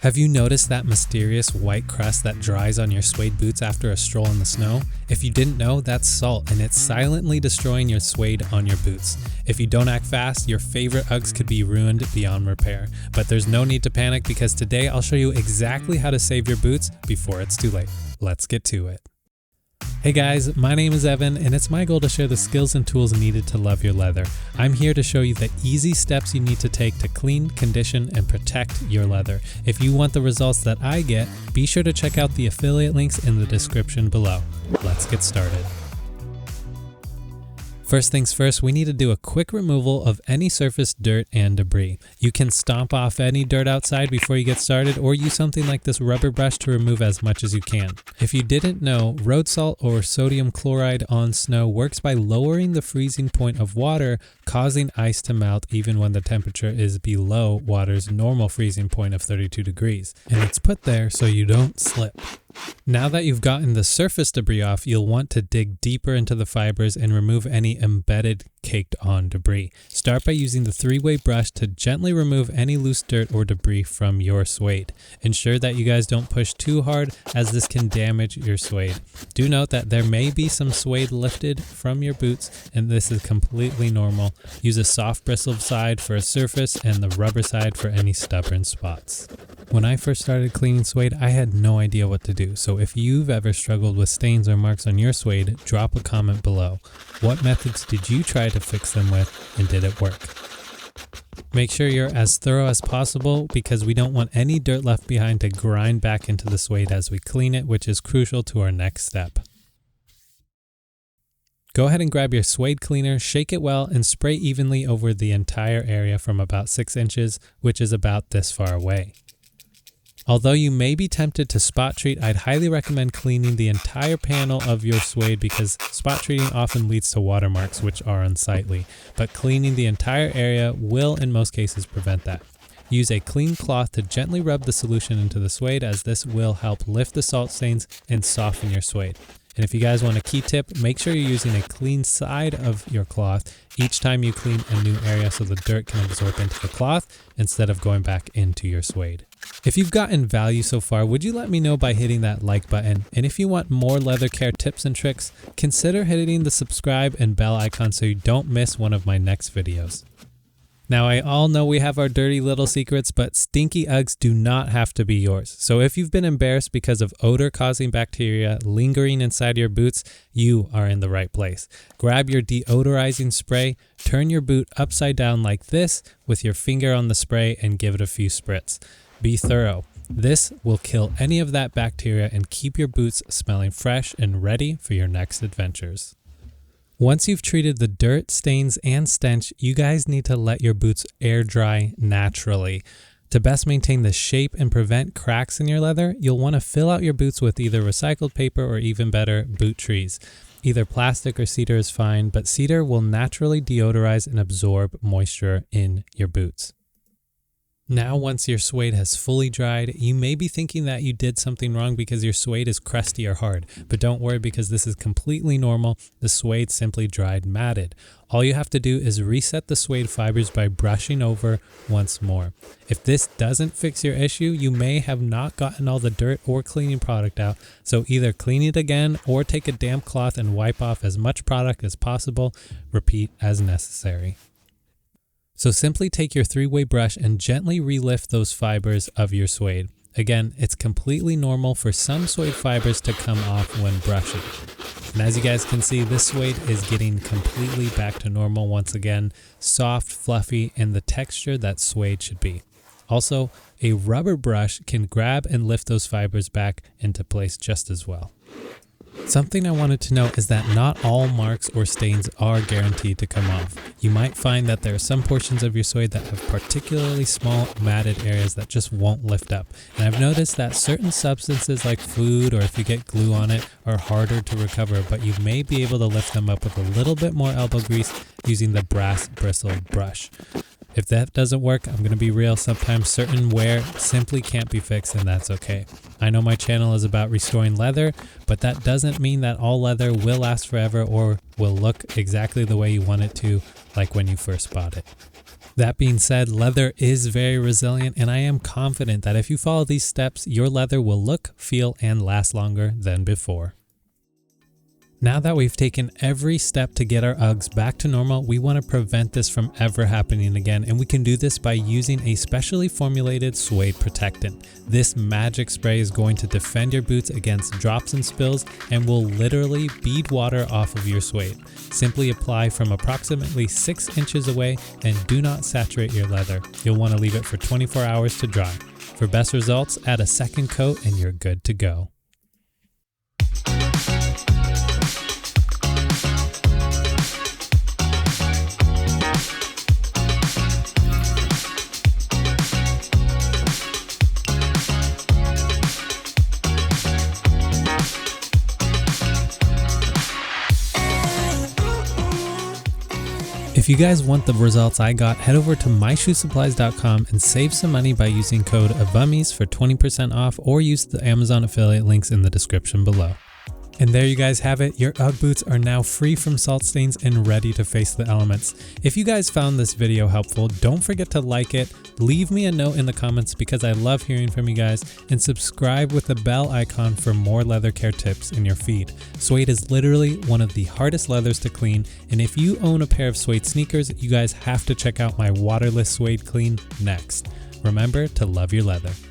Have you noticed that mysterious white crust that dries on your suede boots after a stroll in the snow? If you didn't know, that's salt, and it's silently destroying your suede on your boots. If you don't act fast, your favorite Uggs could be ruined beyond repair. But there's no need to panic because today I'll show you exactly how to save your boots before it's too late. Let's get to it. Hey guys, my name is Evan, and it's my goal to share the skills and tools needed to love your leather. I'm here to show you the easy steps you need to take to clean, condition, and protect your leather. If you want the results that I get, be sure to check out the affiliate links in the description below. Let's get started. First things first, we need to do a quick removal of any surface dirt and debris. You can stomp off any dirt outside before you get started, or use something like this rubber brush to remove as much as you can. If you didn't know, road salt or sodium chloride on snow works by lowering the freezing point of water, causing ice to melt even when the temperature is below water's normal freezing point of 32 degrees. And it's put there so you don't slip. Now that you've gotten the surface debris off, you'll want to dig deeper into the fibers and remove any embedded, caked on debris. Start by using the three-way brush to gently remove any loose dirt or debris from your suede. Ensure that you guys don't push too hard, as this can damage your suede. Do note that there may be some suede lifted from your boots, and this is completely normal. Use a soft bristled side for a surface and the rubber side for any stubborn spots. When I first started cleaning suede, I had no idea what to do, so if you've ever struggled with stains or marks on your suede, drop a comment below. What methods did you try to fix them with, and did it work? Make sure you're as thorough as possible, because we don't want any dirt left behind to grind back into the suede as we clean it, which is crucial to our next step. Go ahead and grab your suede cleaner, shake it well, and spray evenly over the entire area from about 6 inches, which is about this far away. Although you may be tempted to spot treat, I'd highly recommend cleaning the entire panel of your suede, because spot treating often leads to watermarks, which are unsightly. But cleaning the entire area will in most cases prevent that. Use a clean cloth to gently rub the solution into the suede, as this will help lift the salt stains and soften your suede. And if you guys want a key tip, make sure you're using a clean side of your cloth each time you clean a new area, so the dirt can absorb into the cloth instead of going back into your suede. If you've gotten value so far, would you let me know by hitting that like button? And if you want more leather care tips and tricks, consider hitting the subscribe and bell icon so you don't miss one of my next videos. Now, I all know we have our dirty little secrets, but stinky Uggs do not have to be yours. So if you've been embarrassed because of odor-causing bacteria lingering inside your boots, you are in the right place. Grab your deodorizing spray, turn your boot upside down like this with your finger on the spray, and give it a few spritz. Be thorough. This will kill any of that bacteria and keep your boots smelling fresh and ready for your next adventures. Once you've treated the dirt, stains, and stench, you guys need to let your boots air dry naturally. To best maintain the shape and prevent cracks in your leather, you'll want to fill out your boots with either recycled paper or, even better, boot trees. Either plastic or cedar is fine, but cedar will naturally deodorize and absorb moisture in your boots. Now, once your suede has fully dried, you may be thinking that you did something wrong because your suede is crusty or hard, but don't worry, because this is completely normal. The suede simply dried matted. All you have to do is reset the suede fibers by brushing over once more. If this doesn't fix your issue, you may have not gotten all the dirt or cleaning product out, so either clean it again or take a damp cloth and wipe off as much product as possible. Repeat as necessary. So simply take your three-way brush and gently relift those fibers of your suede. Again, it's completely normal for some suede fibers to come off when brushing. And as you guys can see, this suede is getting completely back to normal once again, soft, fluffy, and the texture that suede should be. Also, a rubber brush can grab and lift those fibers back into place just as well. Something I wanted to note is that not all marks or stains are guaranteed to come off. You might find that there are some portions of your suede that have particularly small matted areas that just won't lift up. And I've noticed that certain substances like food, or if you get glue on it, are harder to recover, but you may be able to lift them up with a little bit more elbow grease using the brass bristled brush. If that doesn't work, I'm going to be real, sometimes certain wear simply can't be fixed, and that's okay. I know my channel is about restoring leather, but that doesn't mean that all leather will last forever or will look exactly the way you want it to, like when you first bought it. That being said, leather is very resilient, and I am confident that if you follow these steps, your leather will look, feel, and last longer than before. Now that we've taken every step to get our Uggs back to normal, we want to prevent this from ever happening again, and we can do this by using a specially formulated suede protectant. This magic spray is going to defend your boots against drops and spills and will literally bead water off of your suede. Simply apply from approximately 6 inches away and do not saturate your leather. You'll want to leave it for 24 hours to dry. For best results, add a second coat and you're good to go. If you guys want the results I got, head over to myshoesupplies.com and save some money by using code ABUMMIES for 20% off, or use the Amazon affiliate links in the description below. And there you guys have it. Your Ugg boots are now free from salt stains and ready to face the elements. If you guys found this video helpful, don't forget to like it, leave me a note in the comments because I love hearing from you guys, and subscribe with the bell icon for more leather care tips in your feed. Suede is literally one of the hardest leathers to clean, and if you own a pair of suede sneakers, you guys have to check out my waterless suede clean next. Remember to love your leather.